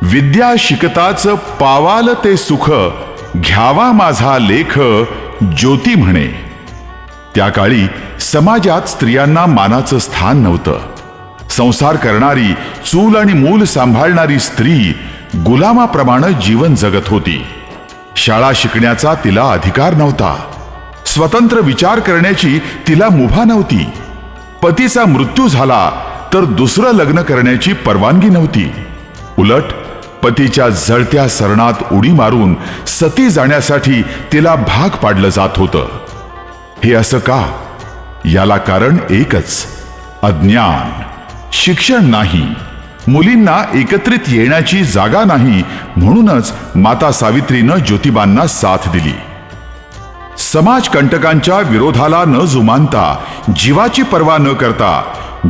विद्या शिकताच पावाल ते सुख, घ्यावा माझा लेख ज्योती म्हणे. त्या काळी समाजात स्त्रियांना मानाचं स्थान नव्हतं. संसार करणारी, चूल आणि मूल सांभाळणारी स्त्री गुलामाप्रमाणे जीवन जगत होती. शाळा शिकण्याचा तिला अधिकार नव्हता. स्वतंत्र विचार करण्याची तिला मुभा नव्हती. पतीचा मृत्यू झाला तर दुसरं लग्न करण्याची परवानगी नव्हती. उलट पतीच्या जळत्या सरणात उडी मारून सती जाण्यासाठी तिला भाग पाडलं जात होतं. हे असं का? याला कारण एकच, अज्ञान. शिक्षण नाही, मुलींना एकत्रित येण्याची जागा नाही, म्हणूनच माता सावित्रीनं ज्योतिबांना साथ दिली. समाजकंटकांच्या विरोधाला न जुमानता, जीवाची पर्वा न करता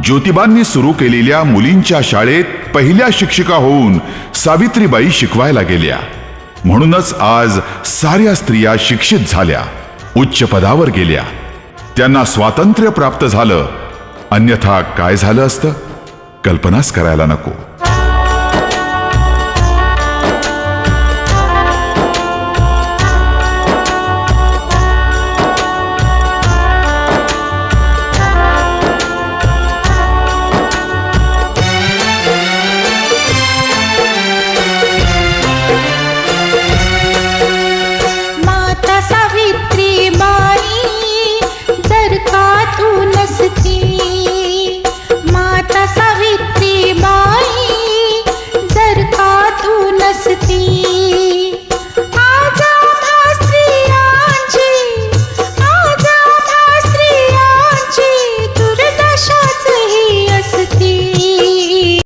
ज्योतिबांनी सुरू केलेल्या मुलींच्या शाळेत पहिल्या शिक्षिका होऊन सावित्रीबाई शिकवायला गेल्या. म्हणूनच आज साऱ्या स्त्रिया शिक्षित झाल्या, उच्च पदावर गेल्या. त्यांना स्वातंत्र्य प्राप्त झालं. अन्यथा काय झालं असतं, कल्पनाच करायला नको.